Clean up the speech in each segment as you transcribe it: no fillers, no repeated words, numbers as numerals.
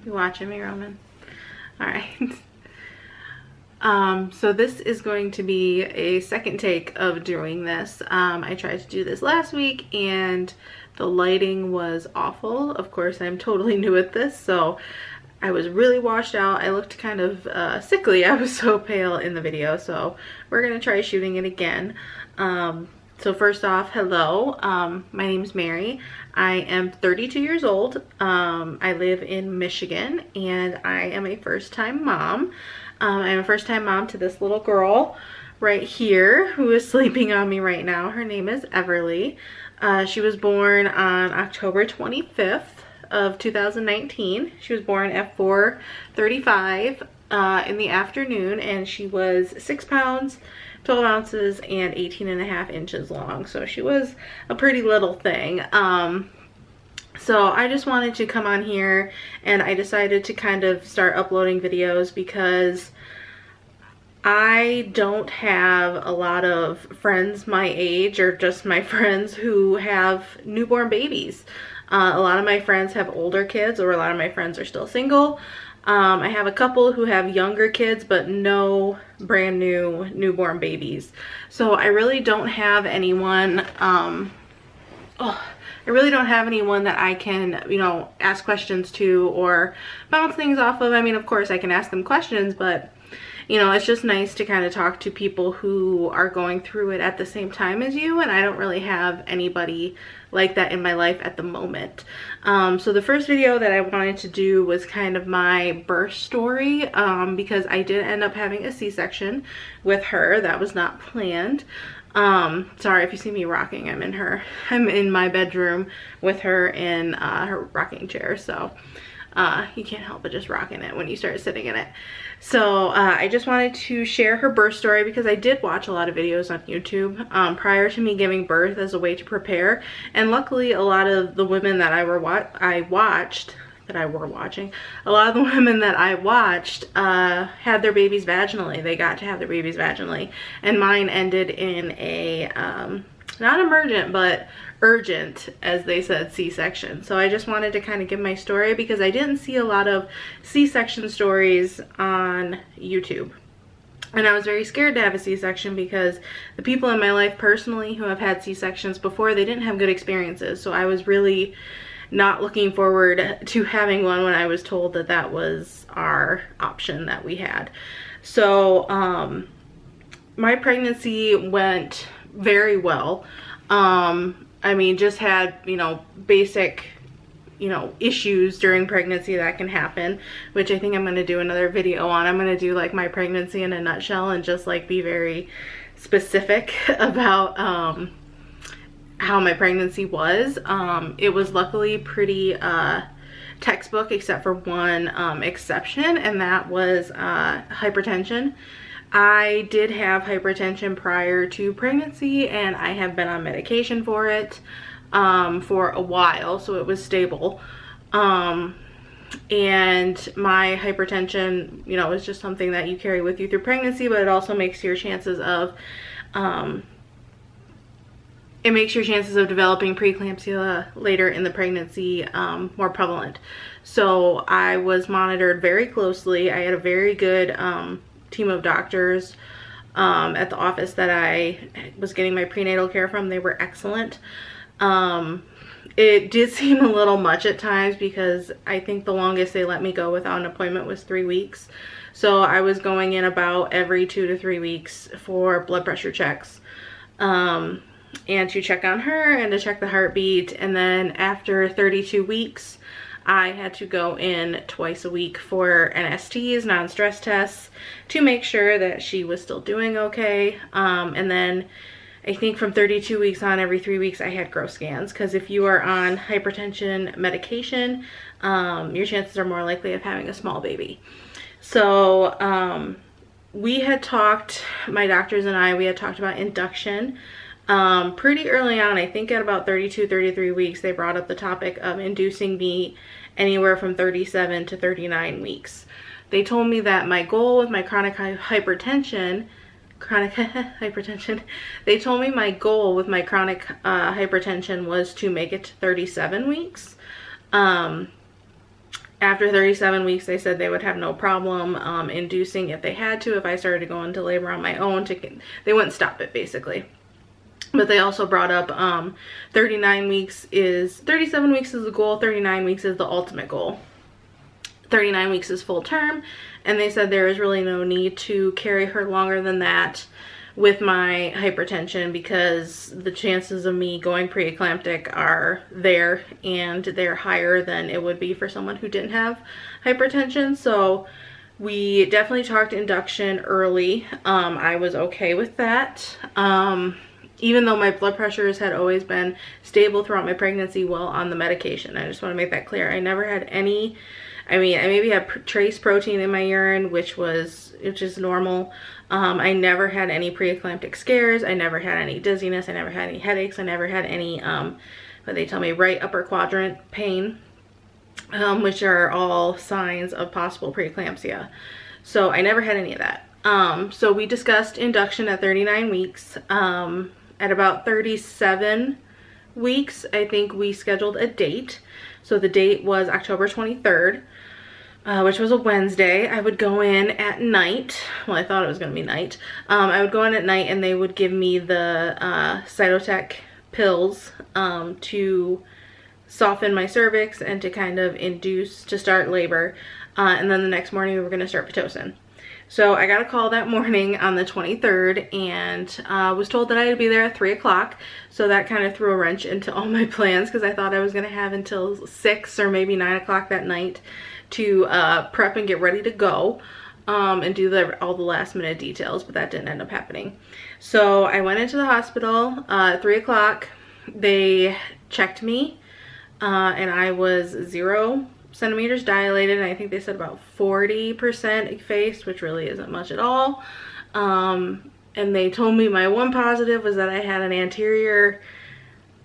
You watching me, Roman? All right. So this is going to be a second take of doing this. I tried to do this last week and the lighting was awful. Of course, I'm totally new at this, so I was really washed out. I looked kind of sickly. I was so pale in the video, so we're gonna try shooting it again. So first off, hello, my name's Mary. I am 32 years old. I live in Michigan and I am a first-time mom. I'm a first-time mom to this little girl right here who is sleeping on me right now. Her name is Everly. She was born on October 25th of 2019. She was born at 4:35 in the afternoon, and she was 6 pounds, 12 ounces, and 18.5 inches long. So she was a pretty little thing. So I just wanted to come on here and I decided to kind of start uploading videos because I don't have a lot of friends my age or just my friends who have newborn babies. A lot of my friends have older kids, or a lot of my friends are still single. I have a couple who have younger kids but no brand new newborn babies. So I really don't have anyone, I really don't have anyone that I can, you know, ask questions to or bounce things off of. I mean, of course I can ask them questions, but you know, it's just nice to kind of talk to people who are going through it at the same time as you, and I don't really have anybody like that in my life at the moment. So the first video that I wanted to do was kind of my birth story, because I did end up having a C-section with her. That was not planned. Sorry if you see me rocking. I'm in my bedroom with her in her rocking chair, so you can't help but just rocking it when you start sitting in it. So I just wanted to share her birth story because I did watch a lot of videos on YouTube prior to me giving birth as a way to prepare, and luckily a lot of the women that a lot of the women that I watched had their babies vaginally. They got to have their babies vaginally, and mine ended in a not emergent but urgent, as they said, C-section. So I just wanted to kind of give my story because I didn't see a lot of C-section stories on YouTube. And I was very scared to have a C-section because the people in my life personally who have had C-sections before, they didn't have good experiences. So I was really not looking forward to having one when I was told that that was our option that we had. So my pregnancy went very well. I mean, just had, you know, basic, you know, issues during pregnancy that can happen, which I think I'm going to do another video on. I'm going to do like my pregnancy in a nutshell and just like be very specific about how my pregnancy was. It was luckily pretty textbook except for one exception, and that was hypertension. I did have hypertension prior to pregnancy and I have been on medication for it for a while, so it was stable. And my hypertension, you know, is just something that you carry with you through pregnancy, but it also makes your chances of developing preeclampsia later in the pregnancy more prevalent. So I was monitored very closely. I had a very good team of doctors at the office that I was getting my prenatal care from. They were excellent. It did seem a little much at times because I think the longest they let me go without an appointment was 3 weeks. So I was going in about every 2 to 3 weeks for blood pressure checks, and to check on her and to check the heartbeat. And then after 32 weeks, I had to go in twice a week for NSTs, non-stress tests, to make sure that she was still doing okay. And then I think from 32 weeks on, every 3 weeks I had growth scans, because if you are on hypertension medication, your chances are more likely of having a small baby. So we had talked, my doctors and I, we had talked about induction. Pretty early on, I think at about 32, 33 weeks, they brought up the topic of inducing me anywhere from 37 to 39 weeks. They told me that my goal with my chronic hypertension, they told me my goal with my chronic hypertension was to make it to 37 weeks. After 37 weeks, they said they would have no problem inducing if they had to, if I started to go into labor on my own. They wouldn't stop it, basically. But they also brought up 37 weeks is the goal, 39 weeks is the ultimate goal. 39 weeks is full term, and they said there is really no need to carry her longer than that with my hypertension, because the chances of me going pre-eclamptic are there, and they're higher than it would be for someone who didn't have hypertension. So we definitely talked induction early. I was okay with that. Even though my blood pressures had always been stable throughout my pregnancy while on the medication. I just want to make that clear. I never had any, I mean, I maybe had trace protein in my urine, which is normal. I never had any preeclamptic scares. I never had any dizziness. I never had any headaches. I never had any, what they tell me, right upper quadrant pain, which are all signs of possible preeclampsia. So I never had any of that. So we discussed induction at 39 weeks. At about 37 weeks, I think we scheduled a date. So the date was October 23rd, which was a Wednesday. I would go in at night. Well, I thought it was going to be night. I would go in at night, and they would give me the Cytotec pills to soften my cervix and to kind of induce to start labor. And then the next morning we were going to start Pitocin. So I got a call that morning on the 23rd, and was told that I would be there at 3 o'clock. So that kind of threw a wrench into all my plans, because I thought I was going to have until 6 or maybe 9 o'clock that night to prep and get ready to go and do all the last minute details, but that didn't end up happening. So I went into the hospital at 3 o'clock. They checked me, and I was 0 centimeters dilated, and I think they said about 40% effaced, which really isn't much at all. And they told me my one positive was that I had an anterior,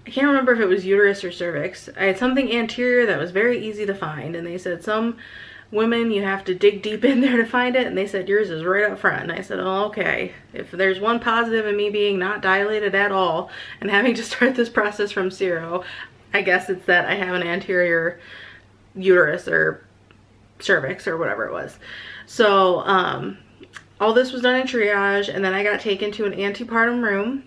I can't remember if it was uterus or cervix. I had something anterior that was very easy to find, and they said some women you have to dig deep in there to find it, and they said yours is right up front. And I said, oh, okay, if there's one positive in me being not dilated at all and having to start this process from 0, I guess it's that I have an anterior uterus or cervix or whatever it was. So all this was done in triage, and then I got taken to an antepartum room,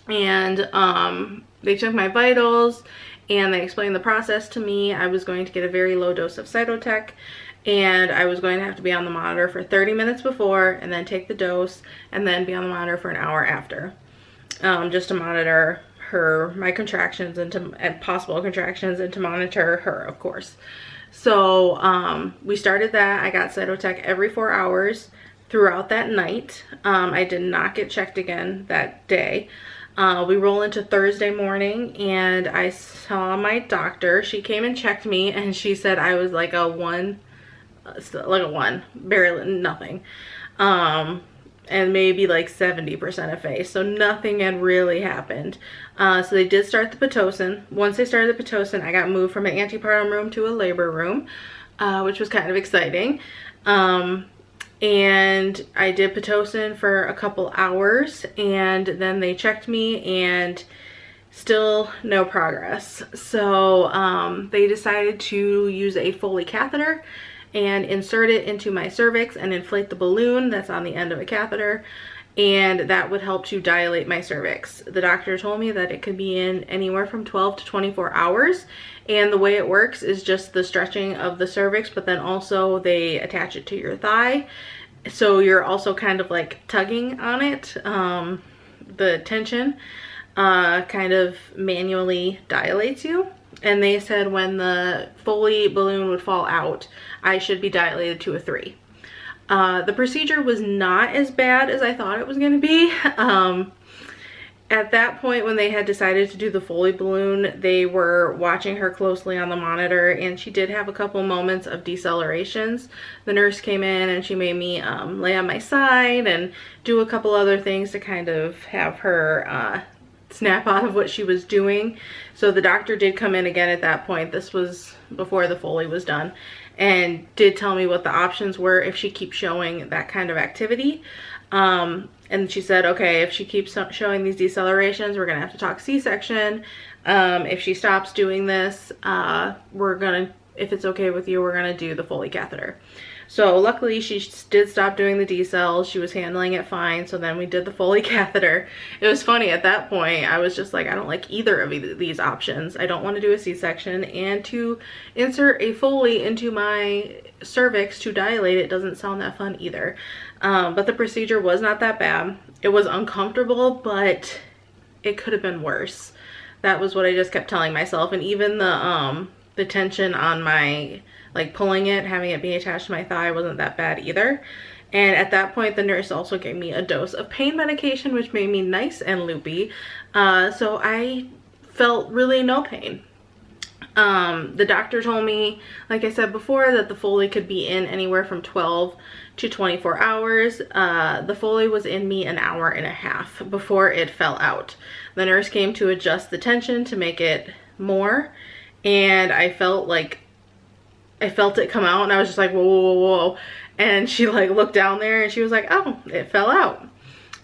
and they took my vitals and they explained the process to me. I was going to get a very low dose of Cytotec, and I was going to have to be on the monitor for 30 minutes before, and then take the dose, and then be on the monitor for an hour after, just to monitor my contractions and possible contractions, and to monitor her, of course. So we started that. I got Cytotec every 4 hours throughout that night. I did not get checked again that day. We roll into Thursday morning, and I saw my doctor. She came and checked me, and she said I was like a 1, barely nothing. And maybe like 70% effaced, so nothing had really happened. So they did start the Pitocin. Once they started the Pitocin, I got moved from an antepartum room to a labor room, which was kind of exciting. And I did Pitocin for a couple hours, and then they checked me, and still no progress. So they decided to use a Foley catheter and insert it into my cervix and inflate the balloon that's on the end of a catheter, and that would help to dilate my cervix. The doctor told me that it could be in anywhere from 12 to 24 hours, and the way it works is just the stretching of the cervix, but then also they attach it to your thigh, so you're also kind of like tugging on it. The tension kind of manually dilates you. And they said when the Foley balloon would fall out, I should be dilated to a 3. The procedure was not as bad as I thought it was going to be. At that point, when they had decided to do the Foley balloon, they were watching her closely on the monitor, and she did have a couple moments of decelerations. The nurse came in and she made me lay on my side and do a couple other things to kind of have her snap out of what she was doing. So the doctor did come in again at that point. This was before the Foley was done, and did tell me what the options were if she keeps showing that kind of activity. And she said, okay, if she keeps showing these decelerations, we're gonna have to talk C-section. If she stops doing this, we're gonna if it's okay with you, we're gonna do the Foley catheter. So luckily she did stop doing the decels. She was handling it fine. So then we did the Foley catheter. It was funny at that point. I was just like, I don't like either of these options. I don't want to do a C-section, and to insert a Foley into my cervix to dilate it doesn't sound that fun either. But the procedure was not that bad. It was uncomfortable, but it could have been worse. That was what I just kept telling myself. And even the tension on my, like pulling it, having it be attached to my thigh wasn't that bad either. And at that point, the nurse also gave me a dose of pain medication, which made me nice and loopy. So I felt really no pain. The doctor told me, like I said before, that the Foley could be in anywhere from 12 to 24 hours. The Foley was in me an hour and a half before it fell out. The nurse came to adjust the tension to make it more, and I felt it come out, and I was just like, whoa, whoa, whoa, whoa. And she like looked down there and she was like, oh, it fell out.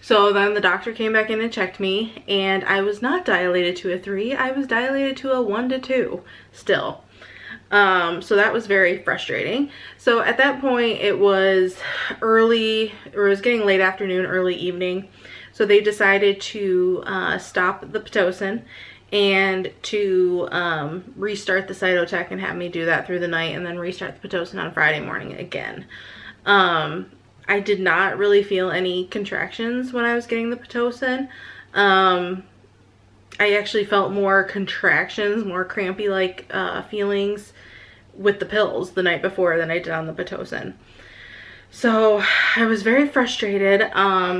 So then the doctor came back in and checked me, and I was not dilated to a 3. I was dilated to a 1 to 2 still. So that was very frustrating. So at that point it was early, or it was getting late afternoon, early evening. So they decided to stop the Pitocin and to restart the Cytotec and have me do that through the night, and then restart the Pitocin on Friday morning again. I did not really feel any contractions when I was getting the Pitocin. I actually felt more contractions, more crampy like feelings with the pills the night before than I did on the Pitocin. So I was very frustrated.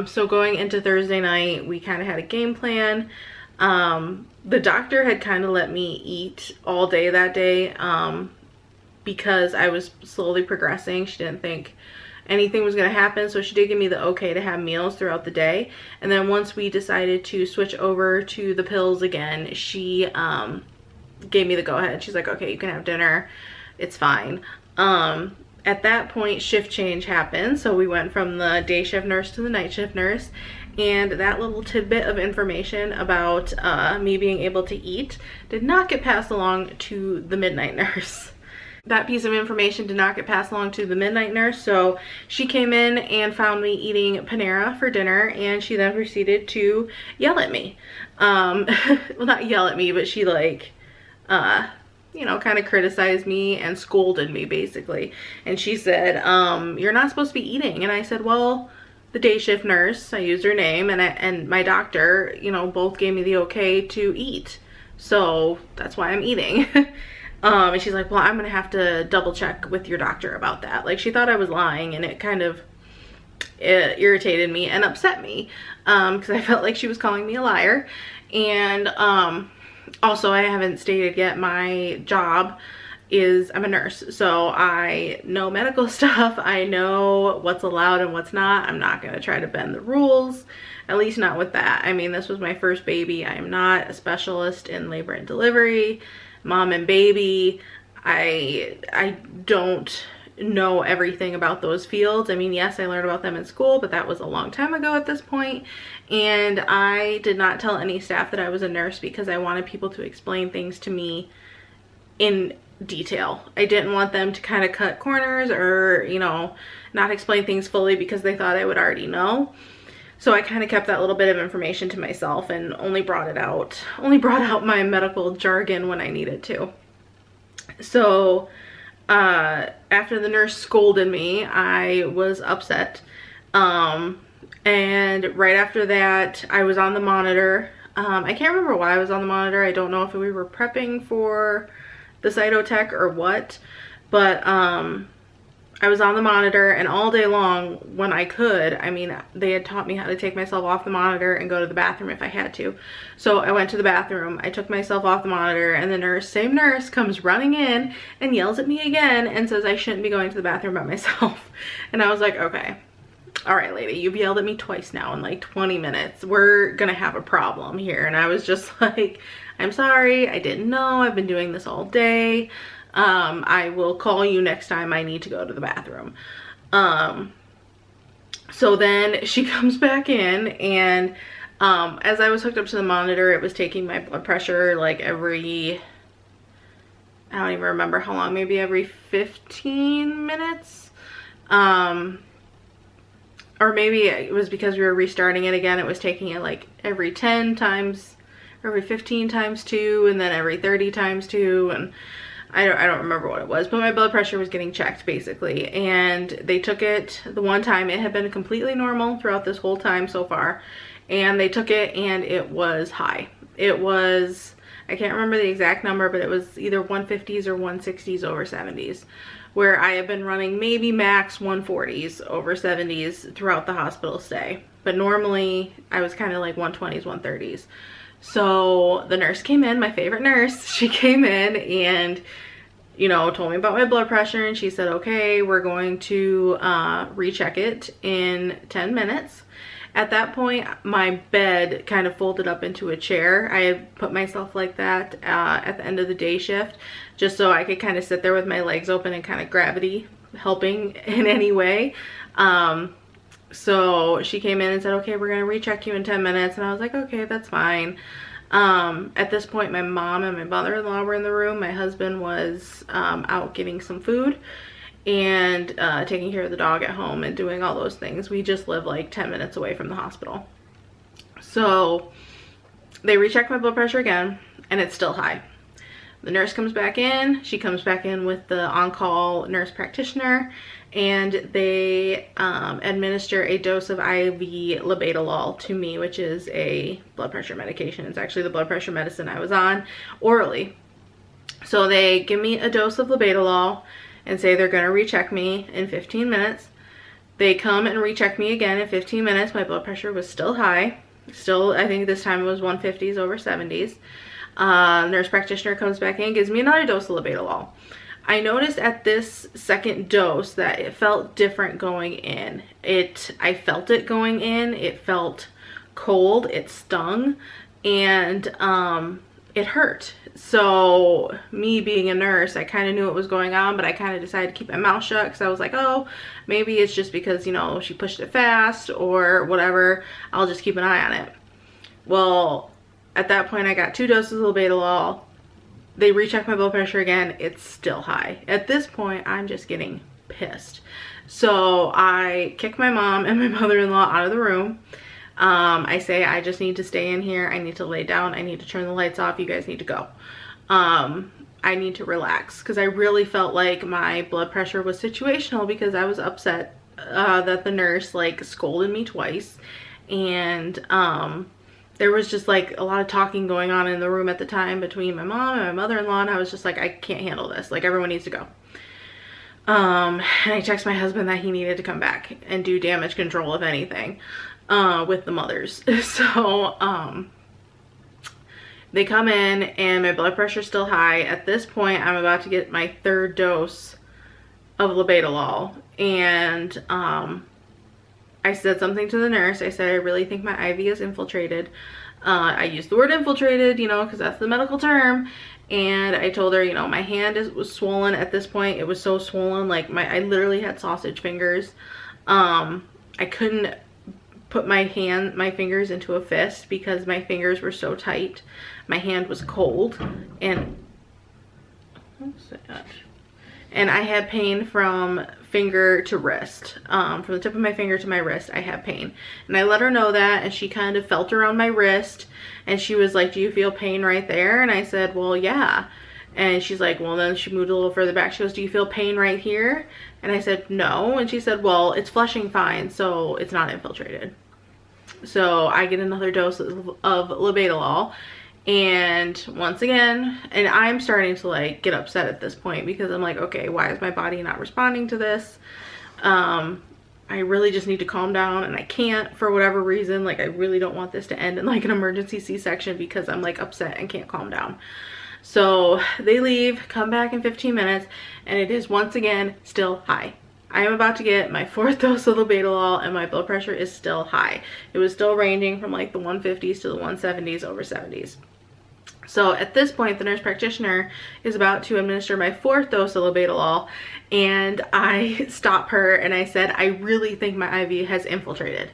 So going into Thursday night, we kind of had a game plan. The doctor had kind of let me eat all day that day because I was slowly progressing. She didn't think anything was going to happen, so she did give me the okay to have meals throughout the day. And then once we decided to switch over to the pills again, she gave me the go-ahead. She's like, okay, you can have dinner, it's fine. At that point, shift change happened, so we went from the day shift nurse to the night shift nurse, and that little tidbit of information about me being able to eat did not get passed along to the midnight nurse. That piece of information did not get passed along to the midnight nurse, so she came in and found me eating Panera for dinner, and she then proceeded to yell at me. Well, not yell at me, but she like, you know, kind of criticized me and scolded me basically. And she said, you're not supposed to be eating. And I said, well, the day shift nurse, I used her name, and my doctor, you know, both gave me the okay to eat. So that's why I'm eating. And she's like, well, I'm gonna have to double check with your doctor about that. Like, she thought I was lying, and it kind of irritated me and upset me because I felt like she was calling me a liar. And also, I haven't stated yet, my job is I'm a nurse, so I know medical stuff. I know what's allowed and what's not. I'm not gonna try to bend the rules, at least not with that. I mean, this was my first baby. I am not a specialist in labor and delivery, mom and baby. I don't know everything about those fields. I mean, yes, I learned about them in school, but that was a long time ago at this point. And I did not tell any staff that I was a nurse because I wanted people to explain things to me in detail. I didn't want them to kind of cut corners or, you know, not explain things fully because they thought I would already know. So I kind of kept that little bit of information to myself and only brought out my medical jargon when I needed to. So after the nurse scolded me, I was upset. And right after that, I was on the monitor. I can't remember why I was on the monitor. I don't know if we were prepping for the Cytotec or what, but I was on the monitor, and all day long when I could, I mean, they had taught me how to take myself off the monitor and go to the bathroom if I had to. So I went to the bathroom, I took myself off the monitor, and the same nurse comes running in and yells at me again and says I shouldn't be going to the bathroom by myself. And I was like, okay, all right, lady, you've yelled at me twice now in like 20 minutes. We're gonna have a problem here. And I was just like, I'm sorry, I didn't know, I've been doing this all day. I will call you next time I need to go to the bathroom. So then she comes back in, and as I was hooked up to the monitor, it was taking my blood pressure like every I don't even remember how long, maybe every 15 minutes. Or maybe it was because we were restarting it again. It was taking it like every 10 times, or every 15 times 2, and then every 30 times 2. And I don't remember what it was, but my blood pressure was getting checked basically. And they took it the one time. It had been completely normal throughout this whole time so far. And they took it and it was high. It was, I can't remember the exact number, but it was either 150s or 160s over 70s, where I have been running maybe max 140s over 70s throughout the hospital stay. But normally I was kind of like 120s, 130s. So the nurse came in, my favorite nurse, she came in and, you know, told me about my blood pressure, and she said, okay, we're going to recheck it in 10 minutes. At that point, my bed kind of folded up into a chair. I had put myself like that at the end of the day shift, just so I could kind of sit there with my legs open and kind of gravity helping in any way. So she came in and said, okay, we're gonna recheck you in 10 minutes. And I was like, okay, that's fine. At this point, my mom and my mother-in-law were in the room. My husband was out getting some food and taking care of the dog at home and doing all those things. We just live like 10 minutes away from the hospital. So they recheck my blood pressure again, and it's still high. The nurse comes back in. She comes back in with the on-call nurse practitioner, and they administer a dose of IV labetalol to me, which is a blood pressure medication. It's actually the blood pressure medicine I was on orally. So they give me a dose of labetalol and say they're gonna recheck me in 15 minutes. They come and recheck me again in 15 minutes. My blood pressure was still high. Still, I think this time it was 150s over 70s. Nurse practitioner comes back in, gives me another dose of labetalol. I noticed at this second dose that it felt different going in. I felt it going in. It felt cold. It stung, and it hurt. So me being a nurse, I kind of knew what was going on, but I kind of decided to keep my mouth shut because I was like, oh, maybe it's just because, you know, she pushed it fast or whatever. I'll just keep an eye on it. Well, at that point, I got 2 doses of labetalol. They recheck my blood pressure again. It's still high. At this point, I'm just getting pissed. So I kick my mom and my mother-in-law out of the room. I say, I just need to stay in here. I need to lay down. I need to turn the lights off. You guys need to go. I need to relax, because I really felt like my blood pressure was situational, because I was upset that the nurse like scolded me twice. And there was just like a lot of talking going on in the room at the time between my mom and my mother-in-law, and I was just like, I can't handle this. Like, everyone needs to go. And I texted my husband that he needed to come back and do damage control, if anything, with the mothers. So they come in and my blood pressure's still high. At this point, I'm about to get my 3rd dose of labetalol, and I said something to the nurse. I said, I really think my IV is infiltrated. I used the word infiltrated, you know, because that's the medical term. And I told her, you know, my hand was swollen at this point. It was so swollen, like I literally had sausage fingers. I couldn't put my fingers into a fist because my fingers were so tight. My hand was cold, and I had pain from finger to wrist. From the tip of my finger to my wrist, I had pain. And I let her know that, and she kind of felt around my wrist, and she was like, do you feel pain right there? And I said, well, yeah. And she's like, well, then she moved a little further back. She goes, do you feel pain right here? And I said, no. And she said, well, it's flushing fine, so it's not infiltrated. So I get another dose of labetalol. And once again, and I'm starting to like get upset at this point, because I'm like, okay, why is my body not responding to this? I really just need to calm down, and I can't for whatever reason. Like, I really don't want this to end in like an emergency C-section, because I'm like upset and can't calm down. So they leave, come back in 15 minutes, and it is once again still high. I am about to get my 4th dose of labetalol, and my blood pressure is still high. It was still ranging from like the 150s to the 170s over 70s. So at this point, the nurse practitioner is about to administer my 4th dose of labetalol, and I stop her and I said, I really think my IV has infiltrated.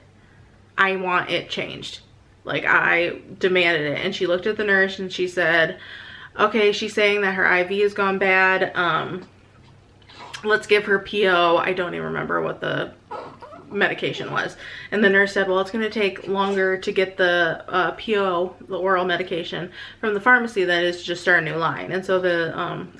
I want it changed. Like, I demanded it. And she looked at the nurse and she said, okay, she's saying that her IV has gone bad. Let's give her PO. I don't even remember what the medication was. And the nurse said, well, it's going to take longer to get the PO, the oral medication, from the pharmacy than it is to just start a new line. And so the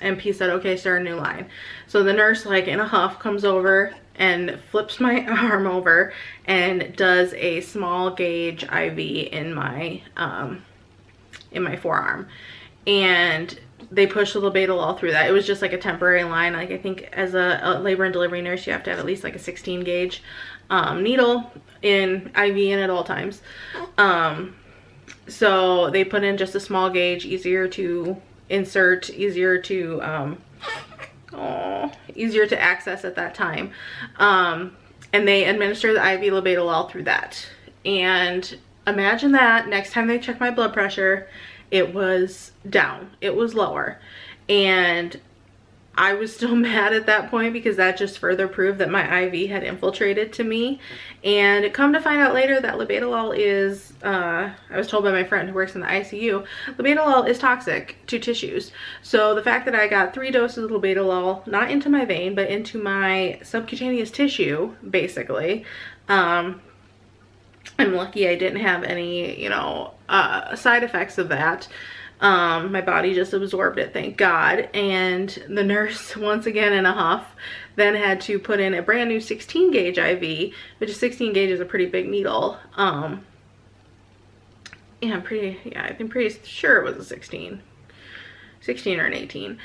MP said, okay, start a new line. So the nurse, like in a huff, comes over and flips my arm over and does a small gauge IV in my forearm. And they pushed the labetalol through that. It was just like a temporary line. Like, I think as a labor and delivery nurse, you have to have at least like a 16 gauge needle in IV in at all times. So they put in just a small gauge, easier to insert, easier to access at that time. And they administer the IV labetalol through that. And imagine that next time they check my blood pressure, it was down, it was lower. And I was still mad at that point because that just further proved that my IV had infiltrated to me. And come to find out later that labetalol is, I was told by my friend who works in the ICU, labetalol is toxic to tissues. So the fact that I got 3 doses of labetalol, not into my vein, but into my subcutaneous tissue, basically, I'm lucky I didn't have any, you know, side effects of that. My body just absorbed it, thank God. And the nurse, once again in a huff, then had to put in a brand new 16 gauge IV, which is 16 gauge is a pretty big needle. Yeah, I'm pretty sure it was a 16 or an 18.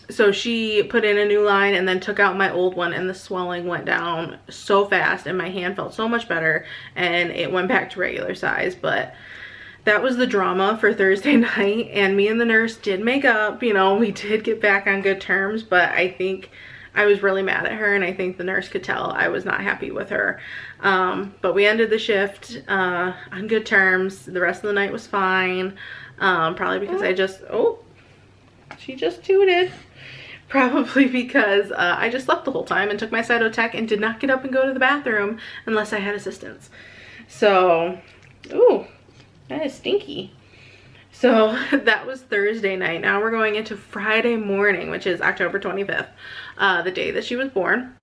So she put in a new line and then took out my old one, and the swelling went down so fast and my hand felt so much better and it went back to regular size. But that was the drama for Thursday night, and me and the nurse did make up. You know, we did get back on good terms, but I think I was really mad at her, and I think the nurse could tell I was not happy with her. But we ended the shift on good terms. The rest of the night was fine. Probably because she just tooted. Probably because I just slept the whole time and took my Cytotec and did not get up and go to the bathroom unless I had assistance. So, ooh, that is stinky. So that was Thursday night. Now we're going into Friday morning, which is October 25th, the day that she was born.